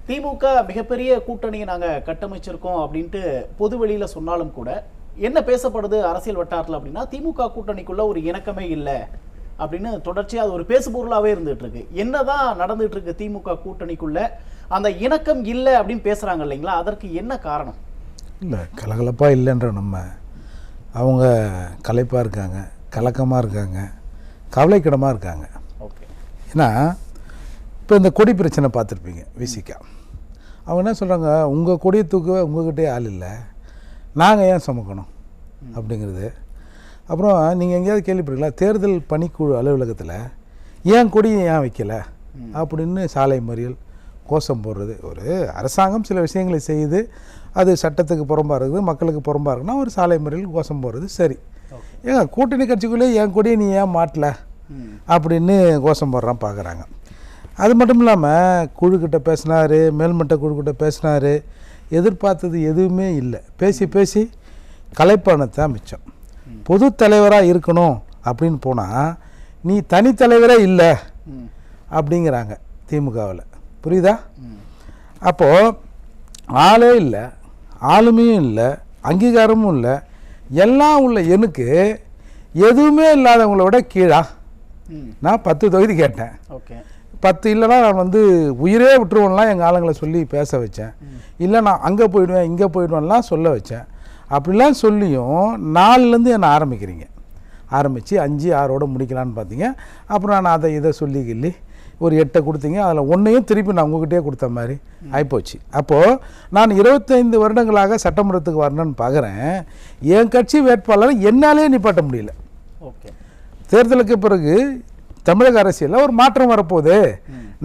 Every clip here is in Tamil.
திமுக மிகப்பெரிய கூட்டணியை நாங்கள் கட்டமைச்சிருக்கோம் அப்படின்ட்டு பொது வெளியில் சொன்னாலும் கூட என்ன பேசப்படுது அரசியல் வட்டாரத்தில் அப்படின்னா திமுக கூட்டணிக்குள்ள ஒரு இணக்கமே இல்லை அப்படின்னு தொடர்ச்சியாக அது ஒரு பேசுபொருளாகவே இருந்துகிட்டு இருக்கு. என்னதான் நடந்துகிட்டு இருக்கு திமுக கூட்டணிக்குள்ள? அந்த இணக்கம் இல்லை அப்படின்னு பேசுகிறாங்க இல்லைங்களா, அதற்கு என்ன காரணம்? இல்லை, கலகலப்பாக இல்லைன்ற நம்ம அவங்க களைப்பாக இருக்காங்க, கலக்கமாக இருக்காங்க, கவலைக்கிடமாக இருக்காங்க. ஓகே. ஏன்னா இப்போ இந்த கொடி பிரச்சனை பார்த்துருப்பீங்க. விசிகா அவங்க என்ன சொல்கிறாங்க, உங்கள் கொடியை தூக்கவே உங்கள்கிட்டே ஆள் இல்லை, நாங்கள் ஏன் சுமக்கணும் அப்படிங்கிறது. அப்புறம் நீங்கள் எங்கேயாவது கேள்விப்பட்டீங்களா, தேர்தல் பணிக்குழு அலுவலகத்தில் ஏன் கொடியை ஏன் வைக்கலை அப்படின்னு சாலை மறியல் கோஷம் போடுறது. ஒரு அரசாங்கம் சில விஷயங்களை செய்யுது, அது சட்டத்துக்கு புறம்பாக இருக்குது, மக்களுக்கு புறம்பாக இருக்குன்னா ஒரு சாலை மறியல் கோஷம் போடுறது சரி. ஏங்க கூட்டணி கட்சிக்குள்ளே என் கொடியை நீ ஏன் மாட்டலை அப்படின்னு கோஷம் போடுறான் பார்க்குறாங்க. அது மட்டும் இல்லாமல் குழுக்கிட்ட பேசினார், மேல்மட்ட குழுக்கிட்ட பேசினார், எதிர்பார்த்தது எதுவுமே இல்லை. பேசி பேசி கலைப்பானத்தான் மிச்சம். பொது தலைவராக இருக்கணும் அப்படின்னு போனால் நீ தனித்தலைவரே இல்லை அப்படிங்கிறாங்க திமுகவில். புரியுதா? அப்போது ஆளே இல்லை, ஆளுமையும் இல்லை, அங்கீகாரமும் இல்லை, எல்லாம் உள்ள எனக்கு எதுவுமே இல்லாதவங்கள விட கீழா. நான் 10 தொகுதி கேட்டேன். ஓகே. 10 இல்லைனா நான் வந்து உயிரே விட்டுருவோம்லாம் எங்கள் ஆளுங்களை சொல்லி பேச வச்சேன். இல்லை நான் அங்கே போயிடுவேன் இங்கே போயிடுவேன்லாம் சொல்ல வச்சேன். அப்படிலாம் சொல்லியும் 4லேருந்து என்னை ஆரம்பித்து 5 6 முடிக்கலான்னு பார்த்தீங்க. அப்புறம் நான் அதை இதை சொல்லி கிள்ளி ஒரு 8 கொடுத்தீங்க. அதில் 1ஐயும் திருப்பி நான் உங்ககிட்டே கொடுத்த மாதிரி ஆகிப்போச்சு. அப்போது நான் 25 வருடங்களாக சட்டமன்றத்துக்கு வரணும்னு பார்க்குறேன். என் கட்சி வேட்பாளரை என்னாலே நிப்பாட்ட முடியல. ஓகே. தேர்தலுக்கு பிறகு தமிழக அரசியலில் ஒரு மாற்றம் வரப்போகுது,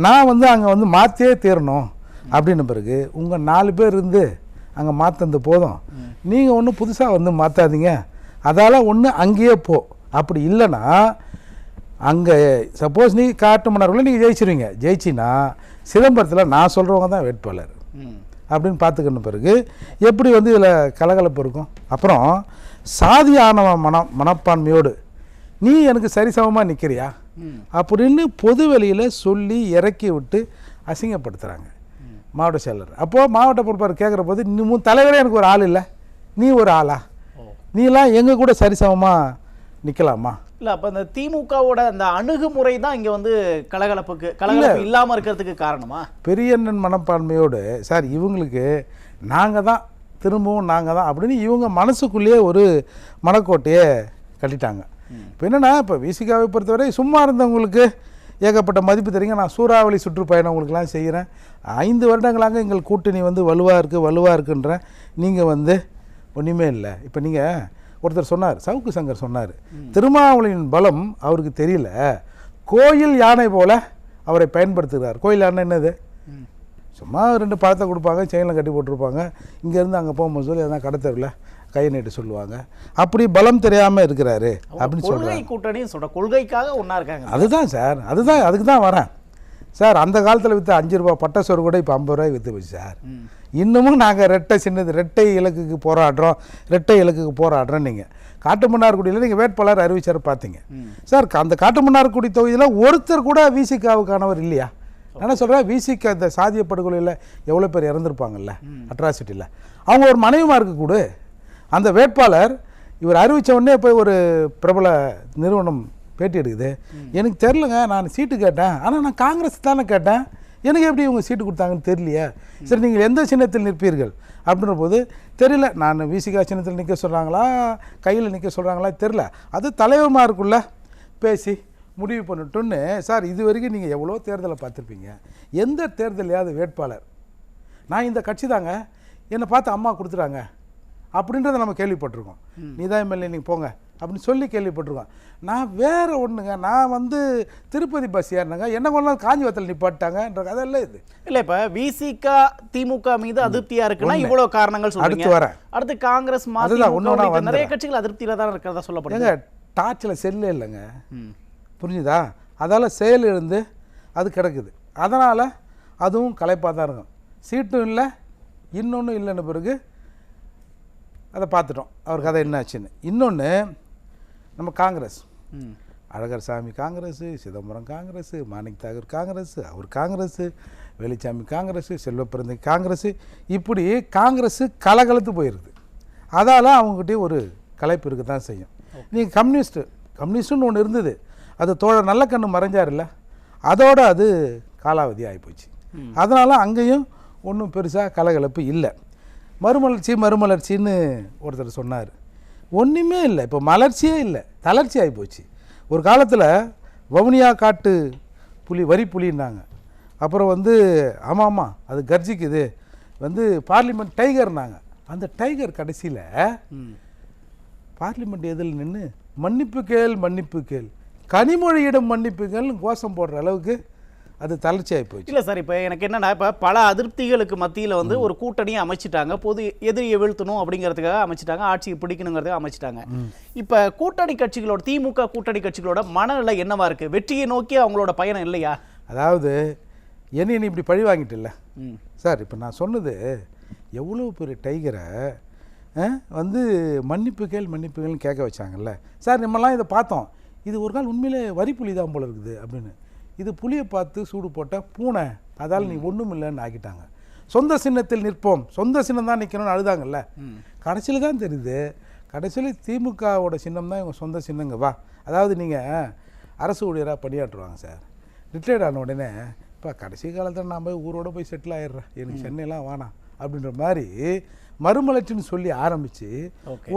நான் வந்து அங்கே மாற்றியே தீரணும் அப்படின்னு பிறகு உங்கள் 4 பேர் இருந்து அங்கே மாற்றது போதும், நீங்கள் ஒன்றும் புதுசாக மாற்றாதீங்க, அதால் ஒன்று அங்கேயே போ. அப்படி இல்லைன்னா அங்கே சப்போஸ் நீ காட்டுமன்னார்குள்ள நீங்கள் ஜெயிச்சிருவீங்க, ஜெயிச்சின்னா சிதம்பரத்தில் நான் சொல்கிறவங்க தான் வேட்பாளர் அப்படின்னு பார்த்துக்கின பிறகு எப்படி இதில் கலகலப்பு இருக்கும்? அப்புறம் சாதி ஆணவ மனப்பான்மையோடு நீ எனக்கு சரிசமமாக நிற்கிறியா அப்படின்னு பொது வெளியில் சொல்லி இறக்கி விட்டு அசிங்கப்படுத்துகிறாங்க மாவட்ட செயலர். அப்போது மாவட்ட பொறுப்பாளர் கேட்குற போது இன்னும் தலைவரே எனக்கு ஒரு ஆள் இல்லை, நீ ஒரு ஆளா, நீலாம் எங்கள் கூட சரிசமமாக நிற்கலாமா? இல்லை, அப்போ இந்த திமுகவோட அந்த அணுகுமுறை தான் இங்கே கலகலப்பு இல்லாமல் இருக்கிறதுக்கு காரணமா? பெரியண்ணன் மனப்பான்மையோடு சார் இவங்களுக்கு நாங்கள் தான் திரும்பவும் நாங்கள் தான் அப்படின்னு இவங்க மனசுக்குள்ளேயே ஒரு மனக்கோட்டையை கட்டிட்டாங்க. இப்போ என்னென்னா, இப்போ விசிகாவை பொறுத்தவரை சும்மா இருந்தவங்களுக்கு ஏகப்பட்ட மதிப்பு தெரியுங்க. நான் சூறாவளி சுற்றுப்பயணம் உங்களுக்குலாம் செய்கிறேன். 5 வருடங்களாக எங்கள் கூட்டணி வலுவாக இருக்குன்றேன். நீங்கள் ஒன்றுமே இல்லை. இப்போ நீங்கள் ஒருத்தர் சொன்னார், சவுக்கு சங்கர் சொன்னார், திருமாவளியின் பலம் அவருக்கு தெரியல, கோயில் யானை போல் அவரை பயன்படுத்துகிறார். கோயில் யானை என்னது? சும்மா 2 பழத்தை கொடுப்பாங்க, செயினில் கட்டி போட்டிருப்பாங்க, இங்கேருந்து அங்கே போகும்போது சொல்லி எதாவது கடத்தரில் கையை நீட்டு சொல்லுவாங்க. அப்படி பலம் தெரியாமல் இருக்கிறாரு அப்படின்னு சொல்கிறாங்க. கூட்டணி கொள்கைக்காக ஒன்றா இருக்காங்க. அதுதான் சார், அதுக்கு தான் வரேன் சார். அந்த காலத்தில் விற்று 5 ரூபா பட்டசோறு கூட இப்போ 50 ரூபாய் விற்று போச்சு சார். இன்னமும் நாங்கள் ரெட்டை இலக்குக்கு போராடுறோம். நீங்கள் காட்டுமன்னார்குடியில் நீங்கள் வேட்பாளர் அறிவிச்சார் பார்த்தீங்க சார். அந்த காட்டுமன்னார்குடி தொகுதியில் ஒருத்தர் கூட விசிகாவுக்கானவர் இல்லையா? என்ன சொல்கிறேன், விசிக இந்த சாதிய படுகொலையில் எவ்வளோ பேர் இறந்துருப்பாங்கல்ல, அட்ராசிட்டியில், அவங்க ஒரு மனைவிமாருக்கு கூட அந்த வேட்பாளர் இவர் அறிவித்த உடனே போய் ஒரு பிரபல நிறுவனம் பேட்டி எடுக்குது, எனக்கு தெரிலங்க, நான் சீட்டு கேட்டேன், ஆனால் நான் காங்கிரஸ் தானே கேட்டேன், எனக்கு எப்படி இவங்க சீட்டு கொடுத்தாங்கன்னு தெரியலையே. சரி, நீங்கள் எந்த சின்னத்தில் நிற்பீர்கள் அப்படின்ற போது தெரியல, நான் விசிகா சின்னத்தில் நிற்க சொல்கிறாங்களா கையில் நிற்க சொல்கிறாங்களா தெரியல, அது தலைவர்மாருக்குள்ள பேசி முடிவு பண்ணிட்டோன்னு. சார் இது வரைக்கும் நீங்கள் எவ்வளோ தேர்தலை பார்த்துருப்பீங்க, எந்த தேர்தலையாவது வேட்பாளர் நான் இந்த கட்சி தாங்க, என்னை பார்த்து அம்மா கொடுத்துட்டாங்க அப்படின்றத நம்ம கேள்விப்பட்டிருக்கோம். நீ தான் எம்எல்ஏ நீங்கள் போங்க அப்படின்னு சொல்லி கேள்விப்பட்டிருக்கோம். நான் வேறு ஒன்றுங்க, நான் திருப்பதி பஸ் ஏறினங்க, என்ன கொண்டாந்து காஞ்சிபுரத்தில் நிப்பாட்டாங்கன்ற கதையெல்லாம் இது இல்லை. இப்போ விசிகா திமுக மீது அதிருப்தியாக இருக்குன்னா இவ்வளோ காரணங்கள் சொல்லுங்க. அடுத்து காங்கிரஸ் நிறைய கட்சிகள் அதிருப்தியில் தான் இருக்கிறதா சொல்லப்படுங்க. டார்ச்சில் செல்லே இல்லைங்க, புரிஞ்சுதா? அதால் செயல் இருந்து அது கிடக்குது, அதனால் அதுவும் களைப்பாக தான் இருக்கும். சீட்டும் இல்லை, இன்னொன்றும் இல்லைன்னு பிறகு அதை பார்த்துட்டோம் அவர் கதை என்ன ஆச்சுன்னு. இன்னொன்று நம்ம அழகர் சாமி காங்கிரஸ், சிதம்பரம் காங்கிரஸ், மாணிக் தாகூர் காங்கிரஸ், அவர் காங்கிரஸ், வெளிச்சாமி காங்கிரஸ், செல்வப்பிறந்தை காங்கிரஸ், இப்படி காங்கிரஸ் கலகலத்து போயிடுது. அதால் அவங்ககிட்டயே ஒரு கலைப்பு இருக்க தான் செய்யும். நீங்கள் கம்யூனிஸ்ட்டுன்னு ஒன்று இருந்தது, அது தோழர் நல்ல கண்ணு மறைஞ்சார்ல, அதோட அது காலாவதி ஆகிப்போச்சு. அதனால் அங்கேயும் ஒன்றும் பெருசாக கலகலப்பு இல்லை. மறுமலர்ச்சின்னு ஒருத்தர் சொன்னார். ஒன்றுமே இல்லை, இப்போ மலர்ச்சியே இல்லை, தளர்ச்சி ஆகிப்போச்சு. ஒரு காலத்தில் வவுனியா காட்டு புலி வரி புலின்னாங்க. அப்புறம் ஆமாம் அது கர்ஜிக்குது பார்லிமெண்ட் டைகர்னாங்க. அந்த டைகர் கடைசியில் பார்லிமெண்ட் எதில் நின்று மன்னிப்பு கேள் கனிமொழியிடம் மன்னிப்பு கேள்னு கோஷம் போடுற அளவுக்கு அது தளர்ச்சியாகி போச்சு. இல்லை சார், இப்போ எனக்கு என்னென்னா, இப்போ பல அதிருப்திகளுக்கு மத்தியில் ஒரு கூட்டணியை அமைச்சிட்டாங்க. பொது எதிரியை வீழ்த்தணும் அப்படிங்கிறதுக்காக அமைச்சிட்டாங்க, ஆட்சியை பிடிக்கணுங்கிறதுக்காக அமைச்சிட்டாங்க. இப்போ கூட்டணி கட்சிகளோட, திமுக கூட்டணி கட்சிகளோட மனநிலை என்னவா இருக்குது? வெற்றியை நோக்கி அவங்களோட பயணம் இல்லையா? அதாவது நீ இப்படி பழி வாங்கிட்டில்ல சார். இப்போ நான் சொன்னது எவ்வளோ பெரிய டைகரை மன்னிப்புகள்னு கேட்க வச்சாங்கல்ல சார். நம்மலாம் இதை பார்த்தோம், இது ஒரு நாள் உண்மையிலே வரி புலி தான் போல இருக்குது அப்படின்னு. இது புலியை பார்த்து சூடு போட்டால் பூனை, அதால் நீ ஒன்றும் இல்லைன்னு ஆக்கிட்டாங்க. சொந்த சின்னத்தில் நிற்போம், சொந்த சின்னம் தான் நிற்கணும்னு அழுதாங்கல்ல. கடைசியில் தான் தெரியுது, கடைசியில் திமுகவோட சின்னம் தான் இவங்க சொந்த சின்னங்க. வா, அதாவது நீங்கள் அரசு ஊழியராக பணியாற்றுவாங்க சார். ரிட்டையர்ட் ஆன உடனே இப்போ கடைசி காலத்தில் நான் போய் ஊரோடு போய் செட்டில் ஆயிடுறேன், எனக்கு சென்னையெல்லாம் வேணாம் அப்படின்ற மாதிரி மறுமலர்ச்சின்னு சொல்லி ஆரம்பித்து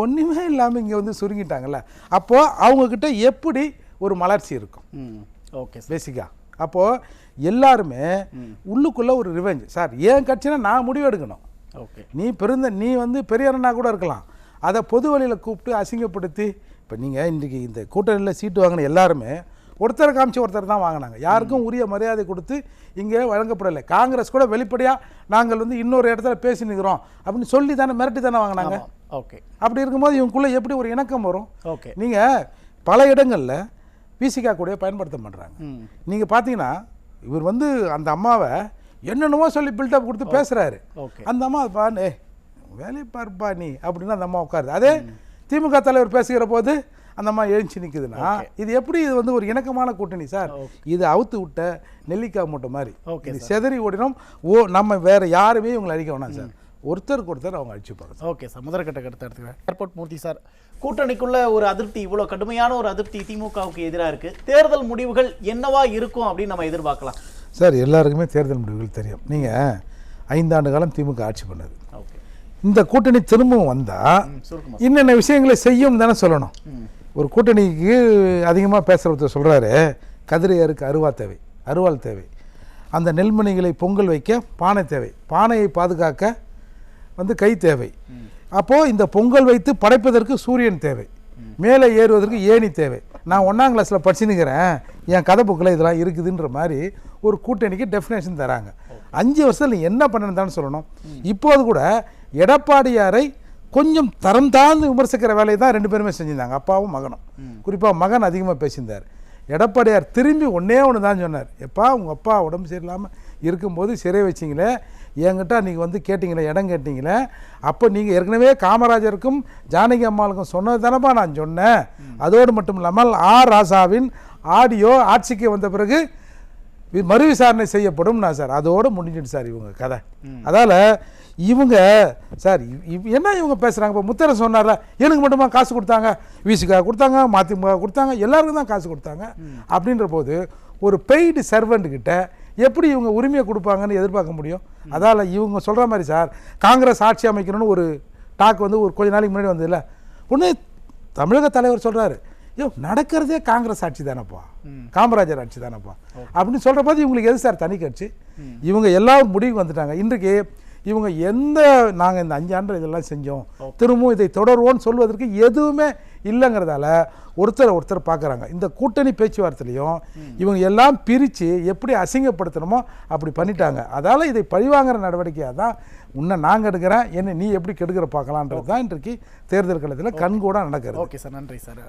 ஒன்றுமே இல்லாமல் இங்கே சுருங்கிட்டாங்கல்ல. அப்போது அவங்கக்கிட்ட எப்படி ஒரு மலர்ச்சி இருக்கும்? ஓகே, பேசிக்கா. அப்போது எல்லாருமே உள்ளுக்குள்ளே ஒரு ரிவெஞ்ச் சார். ஏன் கட்சினா நான் முடிவு எடுக்கணும். ஓகே, நீ பெரியண்ணா கூட இருக்கலாம், அதை பொது வழியில் கூப்பிட்டு அசிங்கப்படுத்தி. இப்போ நீங்கள் இன்றைக்கி இந்த கூட்டணியில் சீட்டு வாங்கின எல்லாருமே ஒருத்தரை காமிச்சு ஒருத்தர் தான் வாங்கினாங்க. யாருக்கும் உரிய மரியாதை கொடுத்து இங்கே வழங்கப்படலை. காங்கிரஸ் கூட வெளிப்படையாக நாங்கள் இன்னொரு இடத்துல பேசி நிற்கிறோம் அப்படின்னு சொல்லி தானே, மிரட்டி தானே வாங்கினாங்க. ஓகே, அப்படி இருக்கும்போது இவங்களுக்குள்ளே எப்படி ஒரு இணக்கம் வரும்? ஓகே, நீங்கள் பல இடங்களில் விசிகா கூட பயன்படுத்த பண்ணுறாங்க. நீங்கள் பார்த்தீங்கன்னா இவர் அந்த அம்மாவை என்னென்னமோ சொல்லி பில்டப் கொடுத்து பேசுகிறாரு. அந்த அம்மா பாரு வேலையை பார்ப்பா நீ அப்படின்னு அந்த அம்மா உட்காருது. அதே திமுக தலைவர் பேசுகிற போது அந்த அம்மா எழுச்சி நிற்குதுன்னா இது எப்படி? இது ஒரு இணக்கமான கூட்டணி சார். இது அவுத்து விட்ட நெல்லிக்காய் மூட்டை மாதிரி இது செதறி ஓடினோம். நம்ம வேற யாருமே இவங்களை அழிக்க வேணாம் சார், ஒருத்தருக்கு ஒருத்தர் அவங்க அழிச்சுப்பாங்க. ஓகே சார், முதற்கட்ட கருத்தை எடுத்துக்கிறேன். ஏர்போர்ட் மூர்த்தி சார், கூட்டணிக்குள்ள ஒரு அதிருப்தி, இவ்வளோ கடுமையான ஒரு அதிருப்தி திமுகவுக்கு எதிராக இருக்குது. தேர்தல் முடிவுகள் என்னவா இருக்கும் அப்படின்னு நம்ம எதிர்பார்க்கலாம் சார்? எல்லாருக்குமே தேர்தல் முடிவுகள் தெரியும். நீங்கள் 5 ஆண்டு காலம் திமுக ஆட்சி பண்ணது. இந்த கூட்டணி திரும்பவும் வந்தால் இன்னென்ன விஷயங்களை செய்யும் தானே சொல்லணும். ஒரு கூட்டணிக்கு அதிகமாக பேசுகிறவர் சொல்கிறாரு, கதிரையருக்கு அருவாள் தேவை, அந்த நெல்மணிகளை பொங்கல் வைக்க பானை தேவை, பானையை பாதுகாக்க கை தேவை. அப்போது இந்த பொங்கல் வைத்து படைப்பதற்கு சூரியன் தேவை, மேலே ஏறுவதற்கு ஏணி தேவை. நான் 1ஆம் கிளாஸில் படிச்சுன்னுக்கிறேன், என் கதை புக்கில் இதெல்லாம் இருக்குதுன்ற மாதிரி ஒரு கூட்டணிக்கு டெஃபினேஷன் தராங்க. 5 வருஷத்தில் நீ என்ன பண்ணணுன்னு சொல்லணும். இப்போது கூட எடப்பாடியாரை கொஞ்சம் தரம் தாழ்ந்து விமர்சிக்கிற வேலையை தான் 2 பேருமே செஞ்சுருந்தாங்க, அப்பாவும் மகனும். குறிப்பாக மகன் அதிகமாக பேசியிருந்தார். எடப்பாடியார் திரும்பி ஒன்றே தான் சொன்னார், எப்பா உங்கள் அப்பா உடம்பு சரியில்லாமல் இருக்கும்போது சிறை வச்சிங்களே, என்கிட்ட நீங்கள் கேட்டிங்களே, இடம் கேட்டிங்களே, அப்போ நீங்கள் ஏற்கனவே காமராஜருக்கும் ஜானகி அம்மாளுக்கும் சொன்னது தானப்பா நான் சொன்னேன். அதோடு மட்டும் இல்லாமல் ராசாவின் ஆடியோ ஆட்சிக்கு வந்த பிறகு மறு விசாரணை செய்யப்படும் நான் சார். அதோடு முடிஞ்சிட்டு சார் இவங்க கதை. அதால் இவங்க சார் என்ன இவங்க பேசுகிறாங்க? இப்போ முத்தரை சொன்னார்ல, எனக்கு மட்டுமா காசு கொடுத்தாங்க, விசிகா கொடுத்தாங்க, மதிமுக கொடுத்தாங்க, எல்லாருக்கும் தான் காசு கொடுத்தாங்க. அப்படின்ற போது ஒரு பெய்டு சர்வெண்ட்டுக்கிட்ட எப்படி இவங்க உரிமையை கொடுப்பாங்கன்னு எதிர்பார்க்க முடியும்? அதால் இவங்க சொல்கிற மாதிரி சார், காங்கிரஸ் ஆட்சி அமைக்கணும்னு ஒரு டாக் ஒரு கொஞ்ச நாளைக்கு முன்னாடி வந்ததில்ல, ஒன்று தமிழக தலைவர் சொல்கிறாரு, நடக்கிறதே காங்கிரஸ் ஆட்சி தானப்பா, காமராஜர் ஆட்சி தானப்பா அப்படின்னு சொல்கிற போது இவங்களுக்கு எது சார் தனி கட்சி? இவங்க எல்லாரும் முடிவுக்கு வந்துட்டாங்க. இன்றைக்கு இவங்க நாங்கள் இந்த 5 ஆண்டு இதெல்லாம் செஞ்சோம், திரும்பவும் இதை தொடர்வோன்னு சொல்வதற்கு எதுவுமே இல்லைங்கிறதால ஒருத்தர் பார்க்குறாங்க. இந்த கூட்டணி பேச்சுவார்த்தையிலையும் இவங்க எல்லாம் பிரித்து எப்படி அசிங்கப்படுத்தணுமோ அப்படி பண்ணிட்டாங்க. அதால் இதை பழிவாங்கிற நடவடிக்கையாக தான் இன்னும் நாங்கள் எடுக்கிறேன், என்ன நீ எப்படி கெடுக்கிற பார்க்கலான்றது தான் இன்றைக்கு தேர்தல் களத்தில் கண்கூட நடக்கிறது. ஓகே சார், நன்றி சார்.